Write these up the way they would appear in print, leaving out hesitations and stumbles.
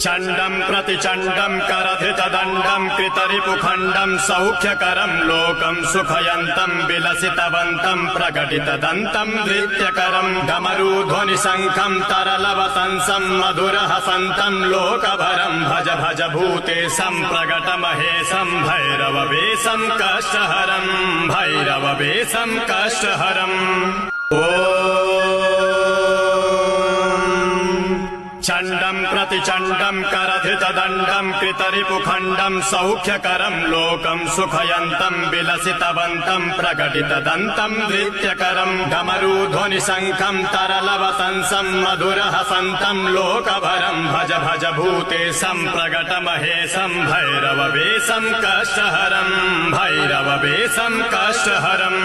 चण्डं प्रतिचण्डं करधितदण्डं कृतरिपुखण्डं सौख्यकरं लोकं सुखयन्तं विलसितवन्तं प्रकटितदन्तं नृत्यकरं डमरूध्वनिशङ्खं तरलवतंसं मधुरहसन्तं लोकभरं भज भज भूतेशं प्रकटमहेशं भैरववेशं कष्टहरं भैरववेशं कष्टहरम् चण्डं प्रतिचण्डं करधितदण्डं कृतरिपुखण्डं सौख्यकरं लोकं सुखयन्तं विलसितवन्तं प्रकटितदन्तं नृत्यकरं डमरूध्वनिशङ्खं तरलवतंसं मधुरहसन्तं लोकभरं भज भज भूतेशं प्रकटमहेशं भैरववेशं कष्टहरं भैरववेशं कष्टहरम्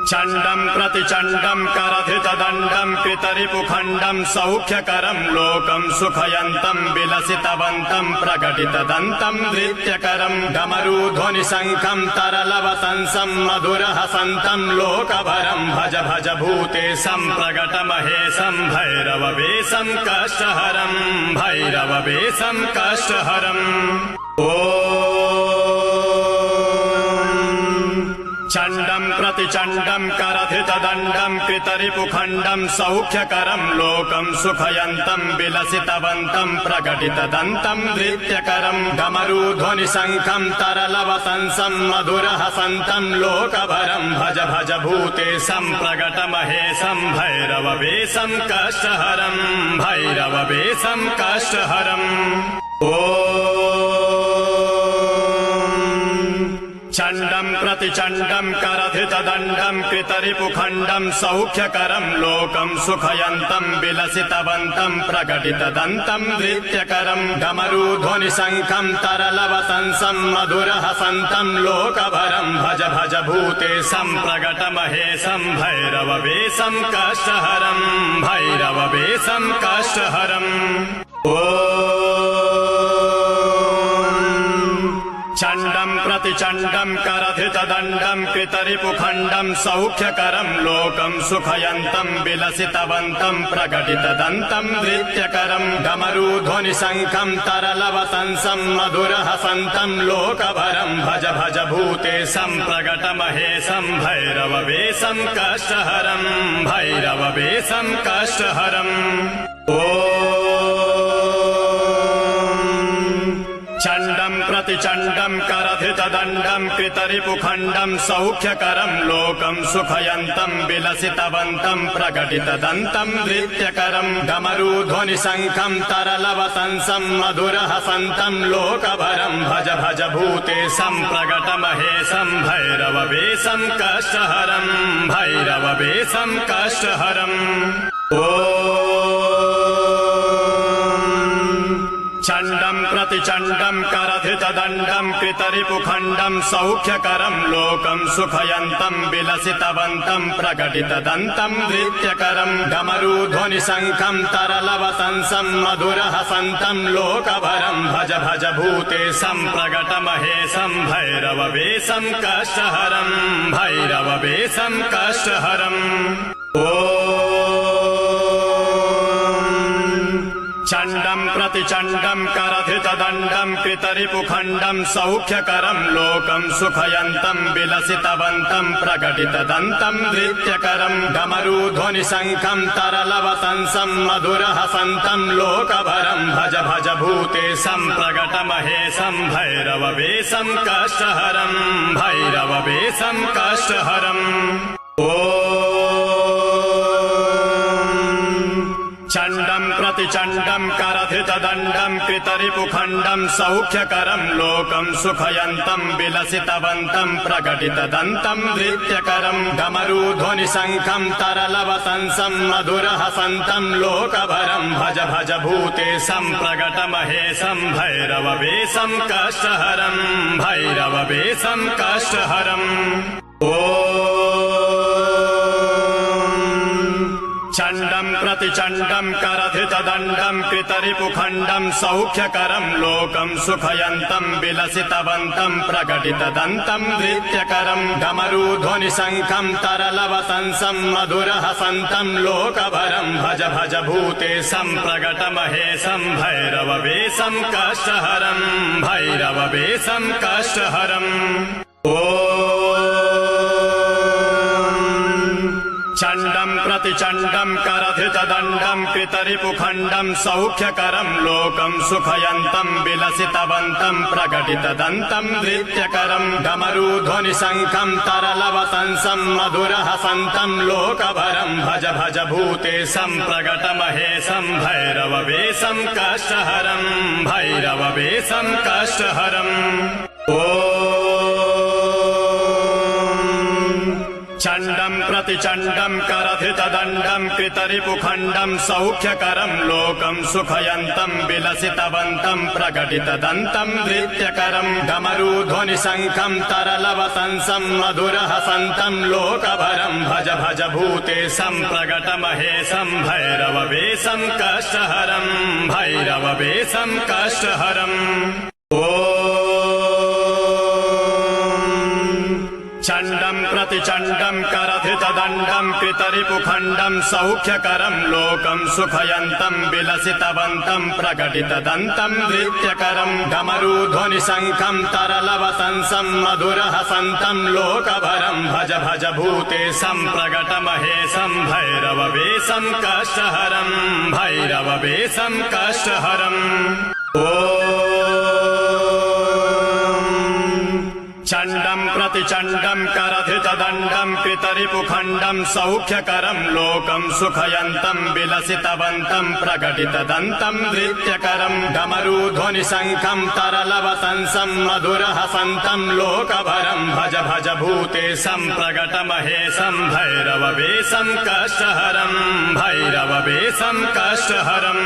चण्डं प्रतिचण्डं करधितदण्डं कृतरिपुखण्डं सौख्यकरं लोकं सुखयन्तं विलसितवन्तं प्रकटितदन्तं नृत्यकरं डमरूध्वनिशङ्खं तरलवतंसं मधुरहसन्तं लोकभरं भज भज भूतेशं प्रकटमहेशं भैरववेशं कष्टहरं भैरववेशं कष्टहरम् चण्डं प्रतिचण्डं करधितदण्डं कृतरिपुखण्डं सौख्यकरं लोकं सुखयन्तं विलसितवन्तं प्रकटितदन्तं नृत्यकरं डमरूध्वनिशङ्खं तरलवतंसं मधुरहसन्तं लोकभरं भज भज भूतेशं प्रकटमहेशं भैरववेशं कष्टहरं भैरववेशं कष्टहरम् चण्डं प्रतिचण्डं करधितदण्डं कृतरिपुखण्डं सौख्यकरं लोकं सुखयन्तं विलसितवन्तं प्रकटितदन्तं नृत्यकरं डमरूध्वनिशङ्खं तरलवतंसं मधुरहसन्तं लोकभरं भज भज भूतेशं प्रकटमहेशं भैरववेशं कष्टहरं भैरववेशं कष्टहरम् चण्डं प्रतिचण्डं करधितदण्डं कृतरिपुखण्डं सौख्यकरं लोकं सुखयन्तं विलसितवन्तं प्रकटितदन्तं नृत्यकरं डमरूध्वनिशङ्खं तरलवतंसं मधुरहसन्तं लोकभरं भज भज भूतेशं प्रकटमहेशं भैरववेशं कष्टहरं भैरववेशं कष्टहरम् चण्डं प्रतिचण्डं करधितदण्डं कृतरिपुखण्डं सौख्यकरं लोकं सुखयन्तं विलसितवन्तं प्रकटितदन्तं नृत्यकरं डमरूध्वनिशङ्खं तरलवतंसं मधुरहसन्तं लोकभरं भज भज भूतेशं प्रकटमहेशं भैरववेशं कष्टहरं भैरववेशं कष्टहरम् चण्डं प्रतिचण्डं करधितदण्डं कृतरिपुखण्डं सौख्यकरं लोकं सुखयन्तं विलसितवन्तं प्रकटितदन्तं नृत्यकरं डमरूध्वनिशङ्खं तरलवतंसं मधुरहसन्तं लोकभरं भज भज भूतेशं प्रकटमहेशं भैरववेशं कष्टहरं भैरववेशं कष्टहरम् चण्डं प्रतिचण्डं करधितदण्डं कृतरिपुखण्डं सौख्यकरं लोकं सुखयन्तं विलसितवन्तं प्रकटितदन्तं नृत्यकरं डमरूध्वनिशङ्खं तरलवतंसं मधुरहसन्तं लोकभरं भज भज भूतेशं प्रकटमहेशं भैरववेशं कष्टहरं भैरववेशं कष्टहरम् चण्डं प्रतिचण्डं करधितदण्डं कृतरिपुखण्डं सौख्यकरं लोकं सुखयन्तं विलसितवन्तं प्रकटितदन्तं नृत्यकरं डमरूध्वनिशङ्खं तरलवतंसं मधुरहसन्तं लोकभरं भज भज भूतेशं प्रकटमहेशं भैरववेशं कष्टहरं भैरववेशं कष्टहरम् चण्ड चण्डम् प्रतिचण्डम् करधितदण्डम् कृतरिपुखण्डम् सौख्यकरम् लोकम् सुखयन्तम् विलसितवन्तम् प्रकटितदन्तम् नृत्यकरम् डमरूध्वनिशङ्खम् तरलवतंसम् मधुरहसन्तम् लोकभरम् भज भज भूते सम्प्रकटमहेशम् भैरववेशम् कष्टहरम् भैरववेशम् कष्टहरम् चण्डम् प्रतिचण्डम् करधितदण्डम् कृतरिपुखण्डम् सौख्यकरम् लोकम् सुखयन्तम् विलसितवन्तम् प्रकटितदन्तम् नृत्यकरम् डमरूध्वनिशङ्खम् तरलवतंसम् मधुरहसन्तम् लोकभरम् भज भज भूते सम्प्रकटमहेशम् भैरववेशम् कष्टहरम् भैरववेशम् कष्टहरम् चण्डम् प्रतिचण्डम् करधितदण्डम् कृतरिपुखण्डम् सौख्यकरम् लोकम् सुखयन्तम् विलसितवन्तम् प्रकटितदन्तम् नृत्यकरम् डमरूध्वनिशङ्खम् तरलवतंसम् मधुरहसन्तम् लोकभरम् भज भज भूते सम्प्रकटमहेशम् भैरववेशम् कष्टहरम् भैरववेशम् कष्टहरम् चण्डम् प्रतिचण्डम् करधितदण्डम् कृतरिपुखण्डम् सौख्यकरम् लोकम् सुखयन्तम् विलसितवन्तम् प्रकटितदन्तम् नृत्यकरम् डमरूध्वनिशङ्खम् तरलवतंसम् मधुरहसन्तम् लोकभरम् भज भज भूते सम्प्रकटमहेशम् भैरववेशम् कष्टहरम् भैरववेशम् कष्टहरम् चण्डम् प्रतिचण्डम् करधितदण्डम् कृतरिपुखण्डम् सौख्यकरम् लोकम् सुखयन्तम् विलसितवन्तम् प्रकटितदन्तम् नृत्यकरम् डमरूध्वनिशङ्खम् तरलवतंसम् मधुरहसन्तम् लोकभरम् भज भज भूते सम्प्रकटमहेशम् भैरववेशम् कष्टहरम् भैरववेशम् कष्टहरम्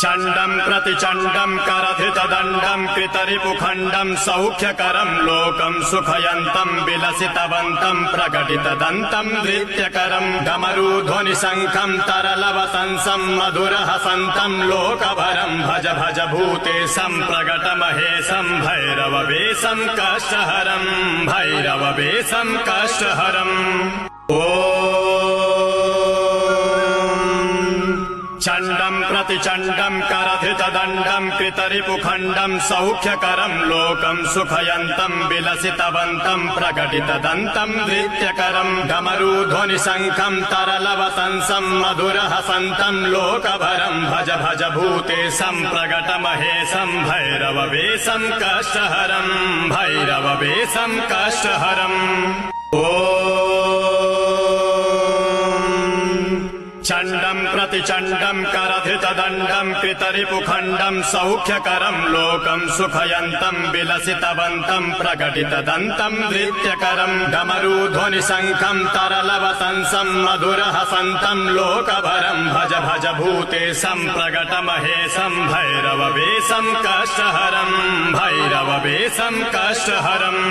चण्डम् प्रतिचण्डम् करधितदण्डम् कृतरिपुखण्डम् सौख्यकरम् लोकम् सुखयन्तम् विलसितवन्तम् प्रकटितदन्तम् नृत्यकरम् डमरूध्वनिशङ्खम् तरलवतंसम् मधुरहसन्तम् लोकभरम् भज भज भूते सम्प्रकटमहेशम् भैरववेशम् कष्टहरम् भैरववेशम् कष्टहरम् चण्डम् प्रतिचण्डम् करधितदण्डम् कृतरिपुखण्डम् सौख्यकरम् लोकम् सुखयन्तम् विलसितवन्तम् प्रकटितदन्तम् नृत्यकरम् डमरूध्वनिशङ्खम् तरलवतंसम् मधुरहसन्तम् लोकभरम् भज भज भूते सम्प्रकटमहेशम् भैरववेशम् कष्टहरम् भैरववेशम् कष्टहरम् चण्डम् प्रतिचण्डम् करधितदण्डम् कृतरिपुखण्डम् सौख्यकरम् लोकम् सुखयन्तम् विलसितवन्तम् प्रकटितदन्तम् नृत्यकरम् डमरूध्वनिशङ्खम् तरलवतंसम् मधुरहसन्तम् लोकभरम् भज भज भूते सम्प्रकटमहेशम् भैरववेशम् कष्टहरम् भैरववेशम् कष्टहरम्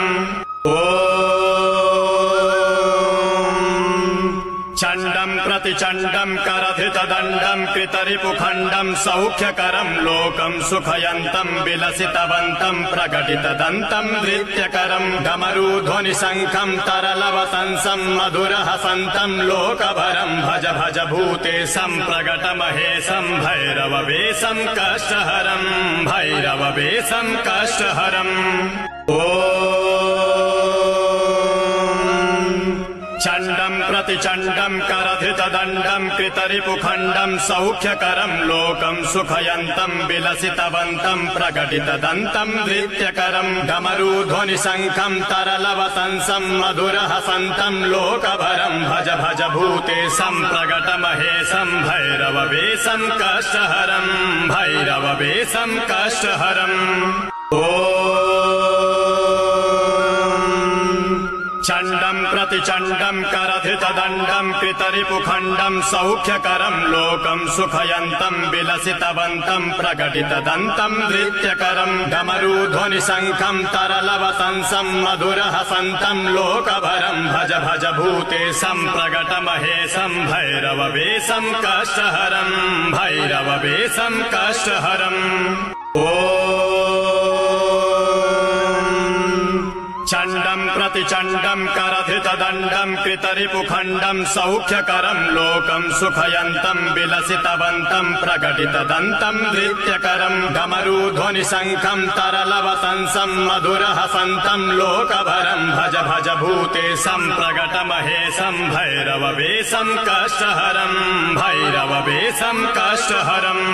चण्डम् प्रतिचण्डम् करधितदण्डम् कृतरिपुखण्डम् सौख्यकरम् लोकम् सुखयन्तम् विलसितवन्तम् प्रकटितदन्तम् नृत्यकरम् डमरूध्वनिशङ्खम् तरलवतंसम् मधुरहसन्तम् लोकभरम् भज भज भूते सम्प्रकटमहेशम् भैरववेशम् कष्टहरम् भैरववेशम् कष्टहरम् चण्डम् प्रतिचण्डम् करधितदण्डम् कृतरिपुखण्डम् सौख्यकरम् लोकम् सुखयन्तम् विलसितवन्तम् प्रकटितदन्तम् नृत्यकरम् डमरूध्वनिशङ्खम् तरलवतंसम् मधुरहसन्तम् लोकभरम् भज भज भूते सम्प्रकटमहेशम् भैरववेशम् कष्टहरम् भैरववेशम् कष्टहरम् चण्डं प्रतिचण्डं करधितदण्डं कृतरिपुखण्डं सौख्यकरं लोकं सुखयन्तं विलसितवन्तं प्रकटितदन्तं नृत्यकरं डमरूध्वनिशङ्खं तरलवतंसं मधुरहसन्तं लोकभरं भज भज भूतेशं प्रकटमहेशं भैरववेशं कष्टहरं भैरववेशं कष्टहरम् चण्डं प्रतिचण्डं करधितदण्डं कृतरिपुखण्डं सौख्यकरं लोकं सुखयन्तं विलसितवन्तं प्रकटितदन्तं नृत्यकरं डमरूध्वनिशङ्खं तरलवतंसं मधुरहसन्तं लोकभरं भज भज भूतेशं प्रकटमहेशं भैरववेशं कष्टहरं भैरववेशं कष्टहरम्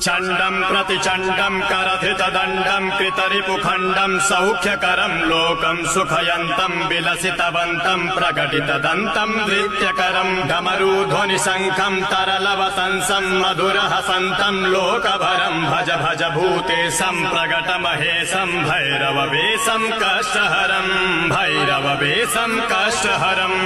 चण्डं प्रतिचण्डं करधितदण्डं कृतरिपुखण्डं सौख्यकरं लोकं सुखयन्तं विलसितवन्तं प्रकटितदन्तं नृत्यकरं डमरूध्वनिशङ्खं तरलवतंसं मधुरहसन्तं लोकभरं भज भज भूतेशं प्रकटमहेशं भैरववेशं कष्टहरं भैरववेशं कष्टहरम्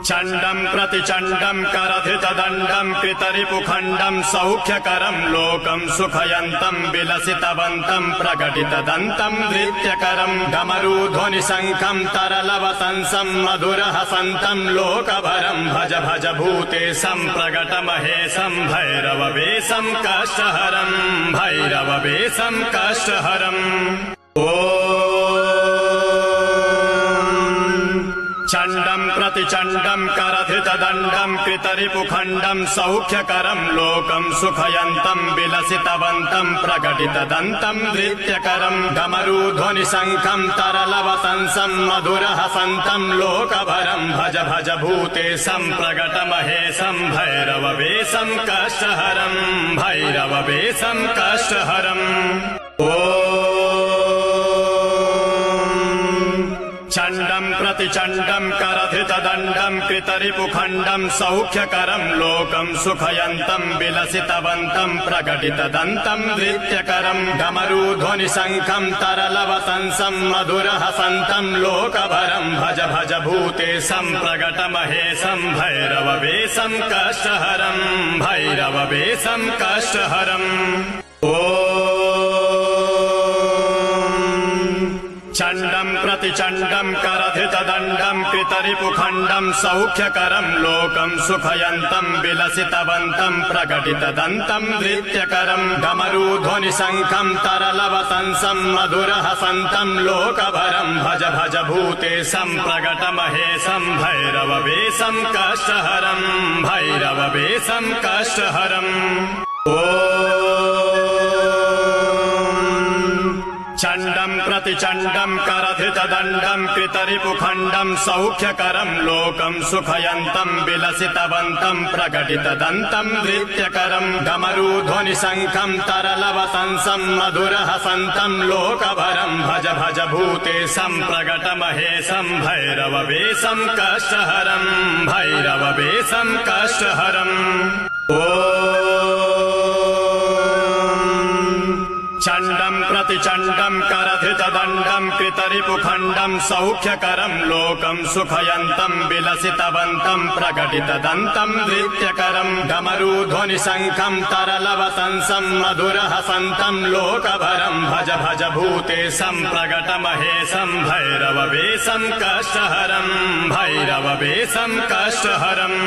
चण्डं प्रतिचण्डं करधितदण्डं कृतरिपुखण्डं सौख्यकरं लोकं सुखयन्तं विलसितवन्तं प्रकटितदन्तं नृत्यकरं डमरूध्वनिशङ्खं तरलवतंसं मधुरहसन्तं लोकभरं भज भज भूतेशं प्रकटमहेशं भैरववेशं कष्टहरं भैरववेशं कष्टहरम् चण्डं प्रतिचण्डं करधितदण्डं कृतरिपुखण्डं सौख्यकरं लोकं सुखयन्तं विलसितवन्तं प्रकटितदन्तं नृत्यकरं डमरूध्वनिशङ्खं तरलवतंसं मधुरहसन्तं लोकभरं भज भज भूतेशं प्रकटमहेशं भैरववेशं कष्टहरं भैरववेशं कष्टहरम् चण्डं प्रतिचण्डं करधितदण्डं कृतरिपुखण्डं सौख्यकरं लोकं सुखयन्तं विलसितवन्तं प्रकटितदन्तं नृत्यकरं डमरूध्वनिशङ्खं तरलवतंसं मधुरहसन्तं लोकभरं भज भज भूतेशं प्रकटमहेशं भैरववेशं कष्टहरं भैरववेशं कष्टहरम् चण्डं प्रतिचण्डं करधितदण्डं कृतरिपुखण्डं सौख्यकरं लोकं सुखयन्तं विलसितवन्तं प्रकटितदन्तं नृत्यकरं डमरूध्वनिशङ्खं तरलवतंसं मधुरहसन्तं लोकभरं भज भज भूतेशं प्रकटमहेशं भैरववेशं कष्टहरं भैरववेशं कष्टहरम् चण्डं प्रतिचण्डं करधितदण्डं कृतरिपुखण्डं सौख्यकरं लोकं सुखयन्तं विलसितवन्तं प्रकटितदन्तं नृत्यकरं डमरूध्वनिशङ्खं तरलवतंसं मधुरहसन्तं लोकभरं भज भज भूतेशं प्रकटमहेशं भैरववेशं कष्टहरं भैरववेशं कष्टहरम् चण्डं प्रतिचण्डं करधितदण्डं कृतरिपुखण्डं सौख्यकरं लोकं सुखयन्तं विलसितवन्तं प्रकटितदन्तं नृत्यकरं डमरूध्वनिशङ्खं तरलवतंसं मधुरहसन्तं लोकभरं भज भज भूतेशं प्रकटमहेशं भैरववेशं कष्टहरं भैरववेशं कष्टहरम्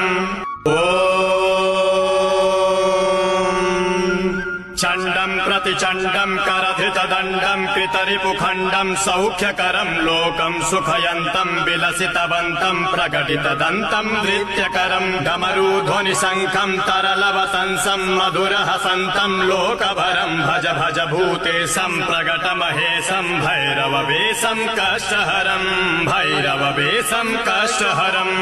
चण्डं प्रतिचण्डं करधितदण्डं कृतरिपुखण्डं सौख्यकरं लोकं सुखयन्तं विलसितवन्तं प्रकटितदन्तं नृत्यकरं डमरूध्वनिशङ्खं तरलवतंसं मधुरहसन्तं लोकभरं भज भज भूतेशं प्रकटमहेशं भैरववेशं कष्टहरं भैरववेशं कष्टहरम्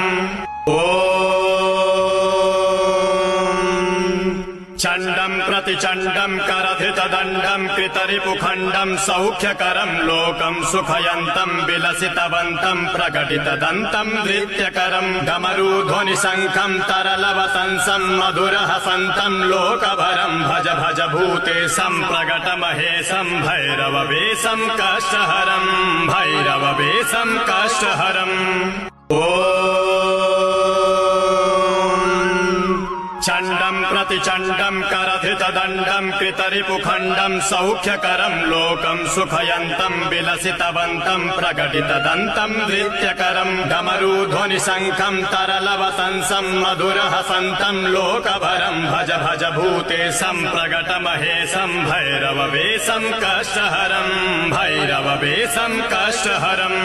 चण्डम् प्रतिचण्डम् करधितदण्डम् कृतरिपुखण्डम् सौख्यकरम् लोकम् सुखयन्तम् विलसितवन्तम् प्रकटितदन्तम् नृत्यकरम् डमरूध्वनिशङ्खम् तरलवतंसम् मधुरहसन्तम् लोकभरम् भज भज भूते सम्प्रगटमहेशम् भैरववेशम् कष्टहरम् भैरववेशम् कष्टहरम् चण्डम् प्रतिचण्डम् करधितदण्डम् कृतरिपुखण्डम् सौख्यकरम् लोकम् सुखयन्तम् विलसितवन्तम् प्रकटितदन्तम् नृत्यकरम् डमरूध्वनिशङ्खम् तरलवतंसम् मधुरहसन्तम् लोकभरम् भज भज भूते सम्प्रगटमहेशम् भैरववेशम् कष्टहरम् भैरववेशम् कष्टहरम्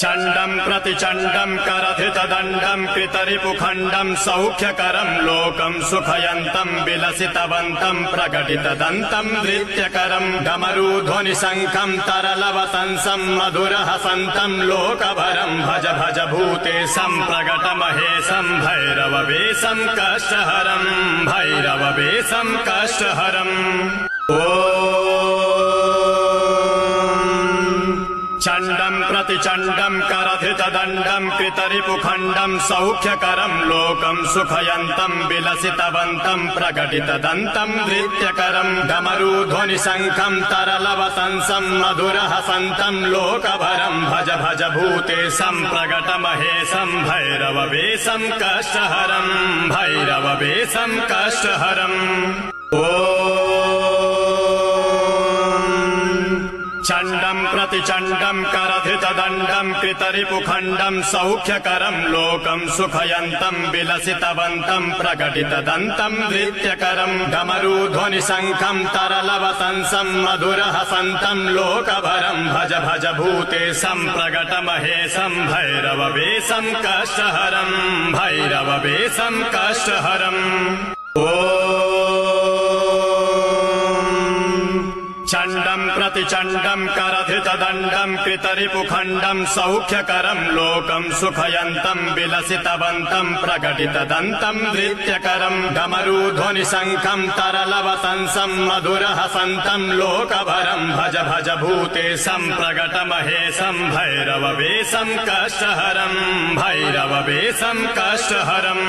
चण्डम् प्रतिचण्डम् करधितदण्डम् कृतरिपुखण्डम् सौख्यकरम् लोकम् सुखयन्तम् विलसितवन्तम् प्रकटितदन्तम् नृत्यकरम् डमरूध्वनिशङ्खम् तरलवतंसम् मधुरहसन्तम् लोकभरम् भज भज भूते सम्प्रगटमहेशम् भैरववेशम् कष्टहरम् भैरववेशम् कष्टहरम् चण्डम् प्रतिचण्डम् करधितदण्डम् कृतरिपुखण्डम् सौख्यकरम् लोकम् सुखयन्तम् विलसितवन्तम् प्रकटितदन्तम् नृत्यकरम् डमरूध्वनिशङ्खम् तरलवतंसम् मधुरहसन्तम् लोकभरम् भज भज भूते सम्प्रगटमहेशम् भैरववेशम् कष्टहरम् भैरववेशम् कष्टहरम् चण्डम् प्रतिचण्डम् करधितदण्डम् कृतरिपुखण्डम् सौख्यकरम् लोकम् सुखयन्तम् विलसितवन्तम् प्रकटितदन्तम् नृत्यकरम् डमरूध्वनिशङ्खम् तरलवतंसम् मधुरहसन्तम् लोकभरम् भज भज भूते सम्प्रगटमहेशम् भैरववेशम् कष्टहरम् भैरववेशम् कष्टहरम् चण्डम् प्रतिचण्डम् करधितदण्डम् कृतरिपुखण्डम् सौख्यकरम् लोकम् सुखयन्तम् विलसितवन्तम् प्रकटितदन्तम् नृत्यकरम् डमरूध्वनिशङ्खम् तरलवतंसम् मधुरहसन्तम् लोकभरम् भज भज भूते सम्प्रगटमहेशम् भैरववेशम् कष्टहरम् भैरववेशम् कष्टहरम्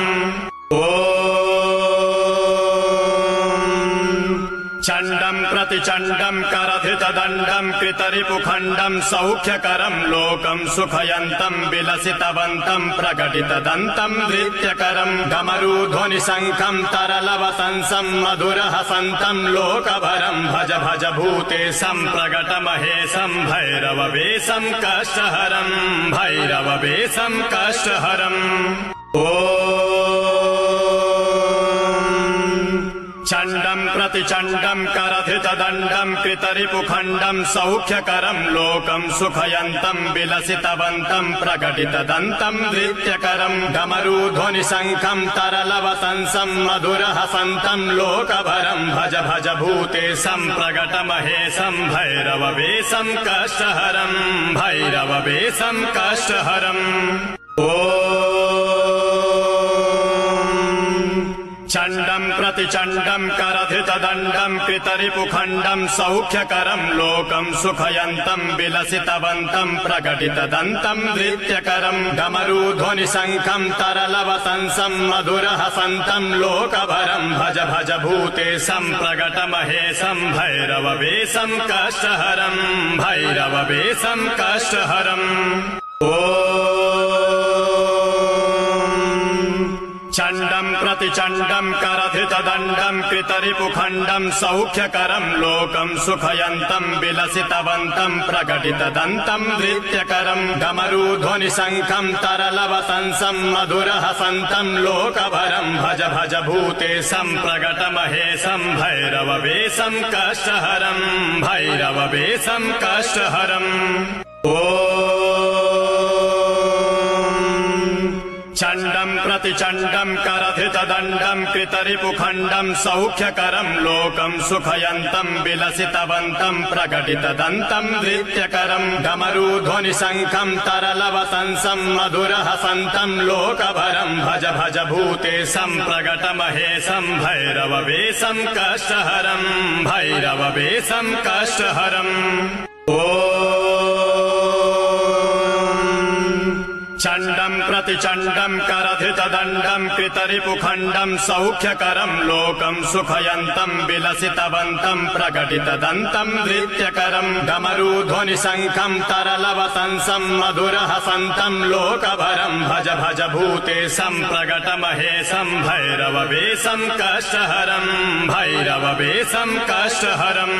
चण्डम् प्रतिचण्डम् करधितदण्डम् कृतरिपुखण्डम् सौख्यकरम् लोकम् सुखयन्तम् विलसितवन्तम् प्रकटितदन्तम् नृत्यकरम् डमरूध्वनिशङ्खम् तरलवतंसम् मधुरहसन्तम् लोकभरम् भज भज भूते सम्प्रगटमहेशम् भैरववेशम् कष्टहरम् भैरववेशम् कष्टहरम् चण्डम् प्रतिचण्डम् करधितदण्डम् कृतरिपुखण्डम् सौख्यकरम् लोकम् सुखयन्तम् विलसितवन्तम् प्रकटितदन्तम् नृत्यकरम् डमरूध्वनिशङ्खम् तरलवतंसम् मधुरहसन्तम् लोकभरम् भज भज भूते सम्प्रगटमहेशम् भैरववेशम् कष्टहरम् भैरववेशम् कष्टहरम् चण्डम् प्रतिचण्डम् करधितदण्डम् कृतरिपुखण्डम् सौख्यकरम् लोकम् सुखयन्तम् विलसितवन्तम् प्रकटितदन्तम् नृत्यकरम् डमरूध्वनिशङ्खम् तरलवतंसम् मधुरहसन्तम् लोकभरम् भज भज भूते सम्प्रगटमहेशम् भैरववेशम् कष्टहरम् भैरववेशम् कष्टहरम् चण्डम् प्रतिचण्डम् करधितदण्डम् कृतरिपुखण्डम् सौख्यकरम् लोकम् सुखयन्तम् विलसितवन्तम् प्रकटितदन्तम् नृत्यकरम् डमरूध्वनिशङ्खम् तरलवतंसम् मधुरहसन्तम् लोकभरम् भज भज भूते सम्प्रगटमहेशम् भैरववेशम् कष्टहरम् भैरववेशम् कष्टहरम् चण्डम् प्रतिचण्डम् करधितदण्डम् कृतरिपुखण्डम् सौख्यकरम् लोकम् सुखयन्तम् विलसितवन्तम् प्रकटितदन्तम् नृत्यकरम् डमरूध्वनिशङ्खम् तरलवतंसम् मधुरहसन्तम् लोकभरम् भज भज भूते सम्प्रकटमहेशम् भैरववेशम् कष्टहरम् भैरववेशम् कष्टहरम् चण्डम् प्रतिचण्डम् करधितदण्डम् कृतरिपुखण्डम् सौख्यकरम् लोकम् सुखयन्तम् विलसितवन्तम् प्रकटितदन्तम् नृत्यकरम् डमरूध्वनिशङ्खम् तरलवतंसम् मधुरहसन्तम् लोकभरम् भज भज भूते सम्प्रकटमहेशम् भैरववेशम् कष्टहरम् भैरववेशम् कष्टहरम्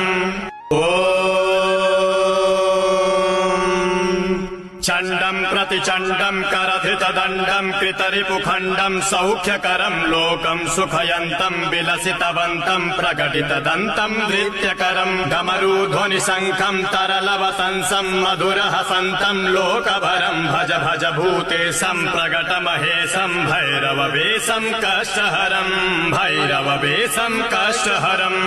चण्डम् प्रतिचण्डम् करधितदण्डम् कृतरिपुखण्डम् सौख्यकरम् लोकम् सुखयन्तम् विलसितवन्तम् प्रकटितदन्तम् नृत्यकरम् डमरूध्वनिशङ्खम् तरलवतंसम् मधुरहसन्तम् लोकभरम् भज भज भूते सम्प्रकटमहेशम् भैरववेशम् कष्टहरम् भैरववेशम् कष्टहरम्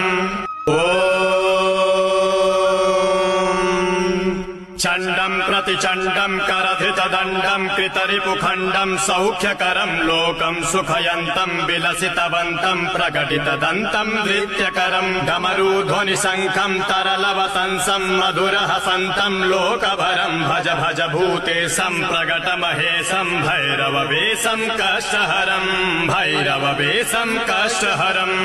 चण्डम् प्रतिचण्डम् करधितदण्डम् कृतरिपुखण्डम् सौख्यकरम् लोकम् सुखयन्तम् विलसितवन्तम् प्रकटितदन्तम् नृत्यकरम् डमरूध्वनिशङ्खम् तरलवतंसम् मधुरहसन्तम् लोकभरम् भज भज भूते सम्प्रकटमहेशम् भैरववेशम् कष्टहरम् भैरववेशम् कष्टहरम्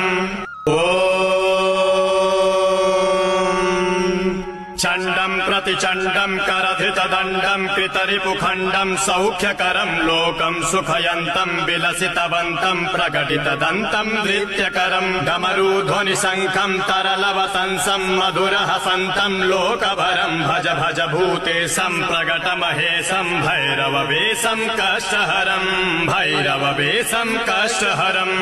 चण्डम् प्रतिचण्डम् करधितदण्डम् कृतरिपुखण्डम् सौख्यकरम् लोकम् सुखयन्तम् विलसितवन्तम् प्रकटितदन्तम् नृत्यकरम् डमरूध्वनिशङ्खम् तरलवतंसम् मधुरहसन्तम् लोकभरम् भज भज भूते सम्प्रकटमहेशम् भैरववेशम् कष्टहरम् भैरववेशम् कष्टहरम्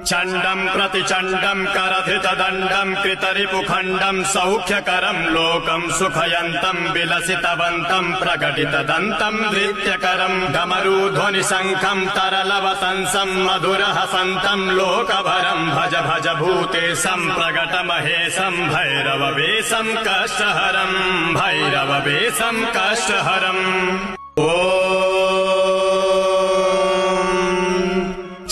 चण्डम् प्रतिचण्डम् करधितदण्डम् कृतरिपुखण्डम् सौख्यकरम् लोकम् सुखयन्तम् विलसितवन्तम् प्रकटितदन्तम् नृत्यकरम् डमरूध्वनिशङ्खम् तरलवतंसम् मधुरहसन्तम् लोकभरम् भज भज भूते सम्प्रकटमहेशम् भैरववेशम् कष्टहरम् भैरववेशम् कष्टहरम्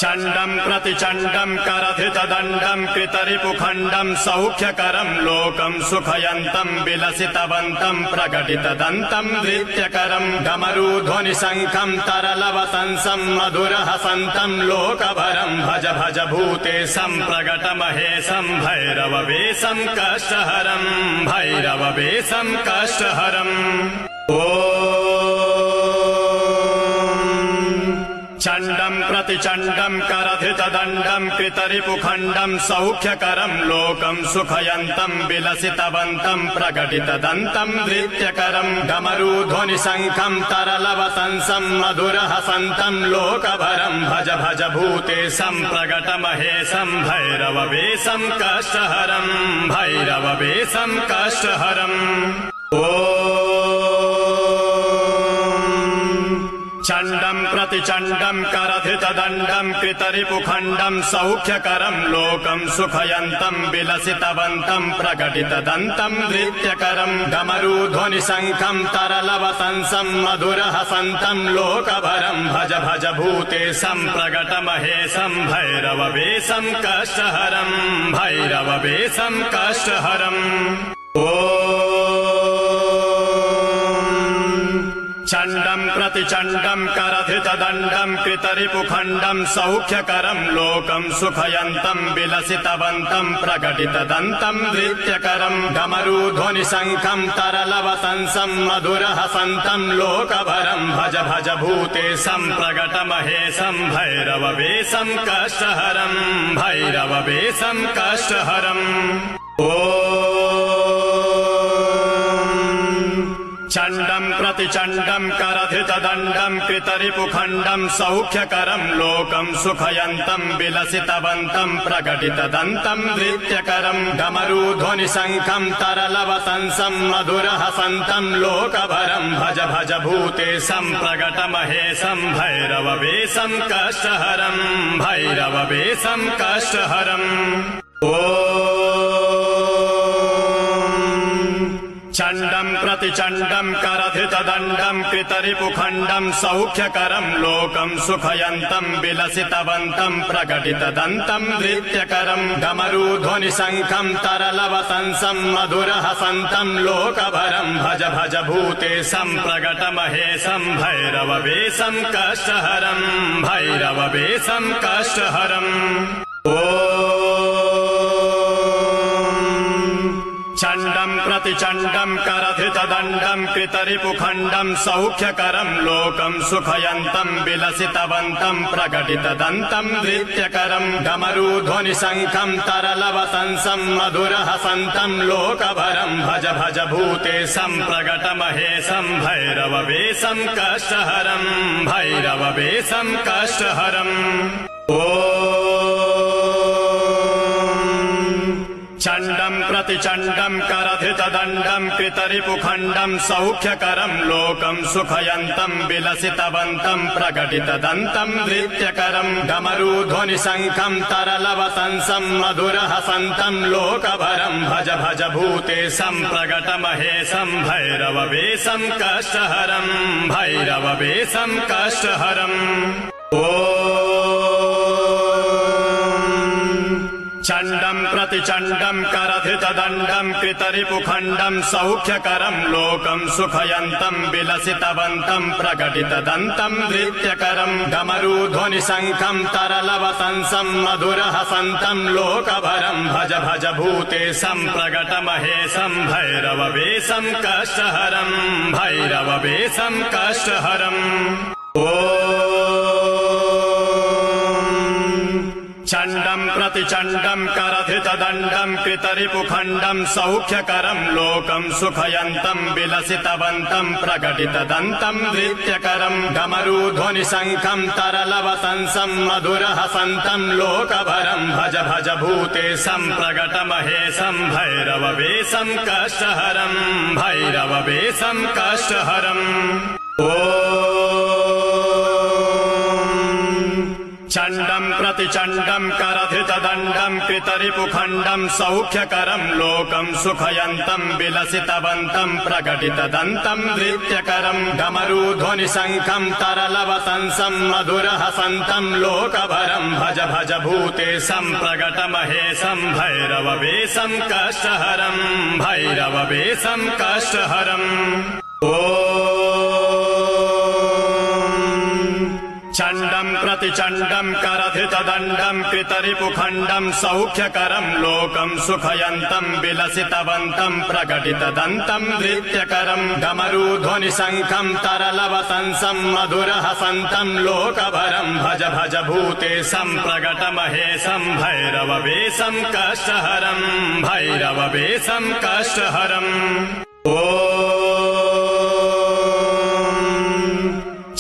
चण्डम् प्रतिचण्डम् करधितदण्डम् कृतरिपुखण्डम् सौख्यकरम् लोकम् सुखयन्तम् विलसितवन्तम् प्रकटितदन्तम् नृत्यकरम् डमरूध्वनिशङ्खम् तरलवतंसम् मधुरहसन्तम् लोकभरम् भज भज भूते सम्प्रकटमहेशम् भैरववेशम् कष्टहरम् भैरववेशम् कष्टहरम् चण्डम् प्रतिचण्डम् करधितदण्डम् कृतरिपुखण्डम् सौख्यकरम् लोकम् सुखयन्तम् विलसितवन्तम् प्रकटितदन्तम् नृत्यकरम् डमरूध्वनिशङ्खम् तरलवतंसम् मधुरहसन्तम् लोकभरम् भज भज भूते सम्प्रकटमहेशम् भैरववेशम् कष्टहरम् भैरववेशम् कष्टहरम् चण्डम् प्रतिचण्डम् करधितदण्डम् कृतरिपुखण्डम् सौख्यकरम् लोकम् सुखयन्तम् विलसितवन्तम् प्रकटितदन्तम् नृत्यकरम् डमरूध्वनिशङ्खम् तरलवतंसम् मधुरहसन्तम् लोकभरम् भज भज भूते सम्प्रकटमहेशम् भैरववेशम् कष्टहरम् भैरववेशम् कष्टहरम् चण्डम् प्रतिचण्डम् करधितदण्डम् कृतरिपुखण्डम् सौख्यकरम् लोकम् सुखयन्तम् विलसितवन्तम् प्रकटितदन्तम् नृत्यकरम् डमरूध्वनिशङ्खम् तरलवतंसम् मधुरहसन्तम् लोकभरम् भज भज भूते सम्प्रकटमहेशम् भैरववेशम् कष्टहरम् भैरववेशम् कष्टहरम् चण्डम् प्रतिचण्डम् करधितदण्डम् कृतरिपुखण्डम् सौख्यकरम् लोकम् सुखयन्तम् विलसितवन्तम् प्रकटितदन्तम् नृत्यकरम् डमरूध्वनिशङ्खम् तरलवतंसम् मधुरहसन्तम् लोकभरम् भज भज भूतेशम् प्रकटमहेशम् भैरववेशम् कष्टहरम् भैरववेशम् कष्टहरम् चण्डम् प्रतिचण्डम् करधितदण्डम् कृतरिपुखण्डम् सौख्यकरम् लोकम् सुखयन्तम् विलसितवन्तम् प्रकटितदन्तम् नृत्यकरम् डमरूध्वनिशङ्खम् तरलवतंसम् मधुरहसन्तम् लोकभरम् भज भज भूतेशम् प्रकटमहेशम् भैरववेशम् कष्टहरम् भैरववेशम् कष्टहरम् चण्डम् प्रतिचण्डम् करधितदण्डम् कृतरिपुखण्डम् सौख्यकरम् लोकम् सुखयन्तम् विलसितवन्तम् प्रकटितदन्तम् नृत्यकरम् डमरूध्वनिशङ्खम् तरलवतंसम् मधुरहसन्तम् लोकभरम् भज भज भूतेशम् प्रकटमहेशम् भैरववेशम् कष्टहरम् भैरववेशम् कष्टहरम् चण्डम् प्रतिचण्डम् करधितदण्डम् कृतरिपुखण्डम् सौख्यकरम् लोकम् सुखयन्तम् विलसितवन्तम् प्रकटितदन्तम् नृत्यकरम् डमरूध्वनिशङ्खम् तरलवतंसम् मधुरहसन्तम् लोकभरम् भज भज भूतेशम् प्रकटमहेशम् भैरववेशम् कष्टहरम् भैरववेशम् कष्टहरम् चण्डम् प्रतिचण्डम् करधितदण्डम् कृतरिपुखण्डम् सौख्यकरम् लोकम् सुखयन्तम् विलसितवन्तम् प्रकटितदन्तम् नृत्यकरम् डमरूध्वनिशङ्खम् तरलवतंसम् मधुरहसन्तम् लोकभरम् भज भज भूतेशम् प्रकटमहेशम् भैरववेशम् कष्टहरम् भैरववेशम् कष्टहरम् चण्डम् प्रतिचण्डम् करधितदण्डम् कृतरिपुखण्डम् सौख्यकरम् लोकम् सुखयन्तम् विलसितवन्तम् प्रकटितदन्तम् नृत्यकरम् डमरूध्वनिशङ्खम् तरलवतंसम् मधुरहसन्तम् लोकभरम् भज भज भूतेशम् प्रकटमहेशम् भैरववेशम् कष्टहरम् भैरववेशम् कष्टहरम् चण्डम् प्रतिचण्डम् करधितदण्डम् कृतरिपुखण्डम् सौख्यकरम् लोकम् सुखयन्तम् विलसितवन्तम् प्रकटितदन्तम् नृत्यकरम् डमरूध्वनिशङ्खम् तरलवतंसम् मधुरहसन्तम् लोकभरम् भज भज भूतेशम् प्रकटमहेशम् भैरववेशम् कष्टहरम् भैरववेशम् कष्टहरम् चण्डम् प्रतिचण्डम् करधितदण्डम् कृतरिपुखण्डम् सौख्यकरम् लोकम् सुखयन्तम् विलसितवन्तम् प्रकटितदन्तम् नृत्यकरम् डमरूध्वनिशङ्खम् तरलवतंसम् मधुरहसन्तम् लोकभरम् भज भज भूतेशम् प्रकटमहेशम् भैरववेशम् कष्टहरम् भैरववेशम् कष्टहरम्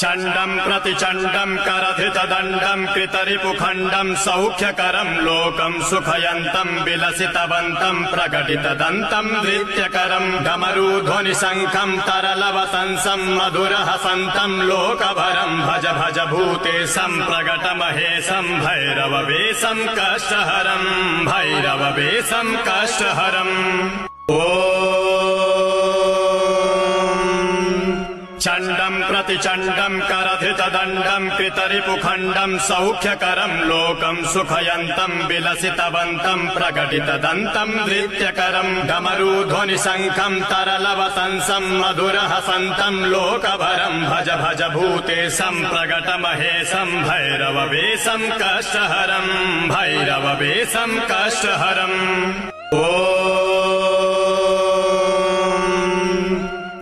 चण्डम् प्रतिचण्डम् करधितदण्डम् कृतरिपुखण्डम् सौख्यकरम् लोकम् सुखयन्तम् विलसितवन्तम् प्रकटितदन्तम् नृत्यकरम् डमरूध्वनिशङ्खम् तरलवतंसम् मधुरहसन्तम् लोकभरम् भज भज भूतेशम् प्रकटमहेशम् भैरववेशम् कष्टहरम् भैरववेशम् कष्टहरम् चण्डम् प्रतिचण्डम् करधितदण्डम् कृतरिपुखण्डम् सौख्यकरम् लोकम् सुखयन्तम् विलसितवन्तम् प्रकटितदन्तम् नृत्यकरम् डमरूध्वनिशङ्खम् तरलवतंसम् मधुरहसन्तम् लोकभरम् भज भज भूतेशम् प्रकटमहेशम् भैरववेशम् कष्टहरम् भैरववेशम् कष्टहरम्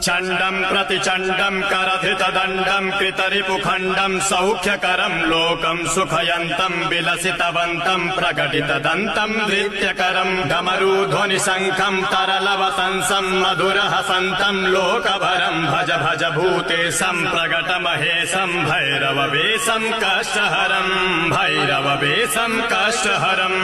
चण्डम् प्रतिचण्डम् करधितदण्डम् कृतरिपुखण्डम् सौख्यकरम् लोकम् सुखयन्तम् विलसितवन्तम् प्रकटितदन्तम् नृत्यकरम् डमरूध्वनिशङ्खम् तरलवतंसम् मधुरहसन्तम् लोकभरम् भज भज भूतेशम् प्रकटमहेशम् भैरववेशम् कष्टहरम् भैरववेशम् कष्टहरम्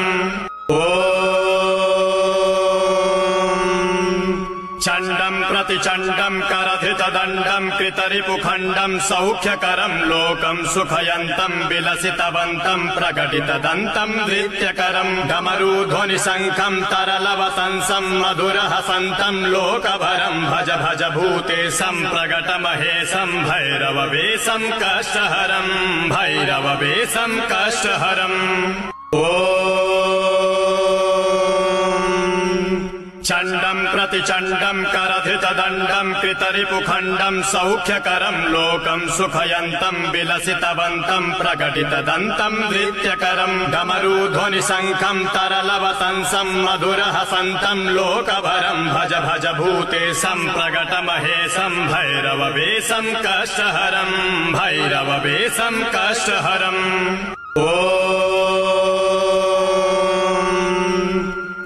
चण्डम् प्रतिचण्डम् करधितदण्डम् कृतरिपुखण्डम् सौख्यकरम् लोकम् सुखयन्तम् विलसितवन्तम् प्रकटितदन्तम् नृत्यकरम् डमरूध्वनिशङ्खम् तरलवतंसम् मधुरहसन्तम् लोकभरम् भज भज भूतेशम् प्रकटमहेशम् भैरववेशम् कष्टहरम् भैरववेशम् कष्टहरम् चण्डम् प्रतिचण्डम् करधितदण्डम् कृतरिपुखण्डम् सौख्यकरम् लोकम् सुखयन्तम् विलसितवन्तम् प्रकटितदन्तम् नृत्यकरम् डमरूध्वनिशङ्खम् तरलवतंसम् मधुरहसन्तम् लोकभरम् भज भज भूतेशम् प्रकटमहेशम् भैरववेशम् कष्टहरम् भैरववेशम् कष्टहरम्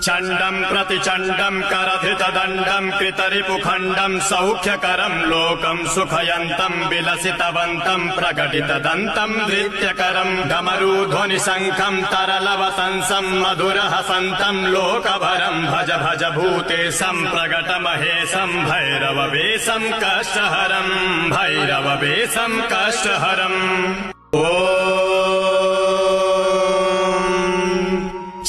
चण्डम् प्रतिचण्डम् करधितदण्डम् कृतरिपुखण्डम् सौख्यकरम् लोकम् सुखयन्तम् विलसितवन्तम् प्रकटितदन्तम् नृत्यकरम् डमरूध्वनिशङ्खम् तरलवतंसम् मधुरहसन्तम् लोकभरम् भज भज भूतेशम् प्रकटमहेशम् भैरववेशम् कष्टहरम् भैरववेशम् कष्टहरम्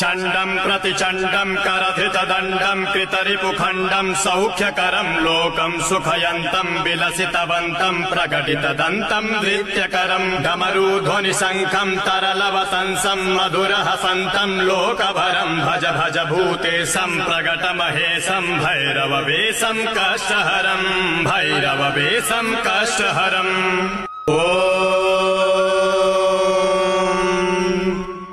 चण्डम् प्रतिचण्डम् करधितदण्डम् कृतरिपुखण्डम् सौख्यकरम् लोकम् सुखयन्तम् विलसितवन्तम् प्रकटितदन्तम् नृत्यकरम् डमरूध्वनिशङ्खम् तरलवतंसम् मधुरहसन्तम् लोकभरम् भज भज भूतेशम् प्रकटमहेशम् भैरववेशम् कष्टहरम् भैरववेशम् कष्टहरम्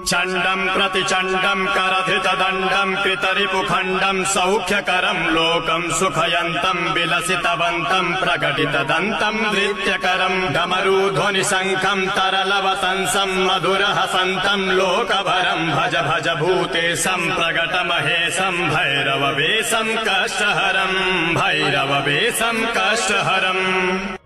चण्डम् प्रतिचण्डम् करधितदण्डम् कृतरिपुखण्डम् सौख्यकरम् लोकम् सुखयन्तम् विलसितवन्तम् प्रकटितदन्तम् नृत्यकरम् डमरूध्वनिशङ्खम् तरलवतंसम् मधुरहसन्तम् लोकभरम् भज भज भूतेशम् प्रकटमहेशम् भैरववेशम् कष्टहरम् भैरववेशम् कष्टहरम्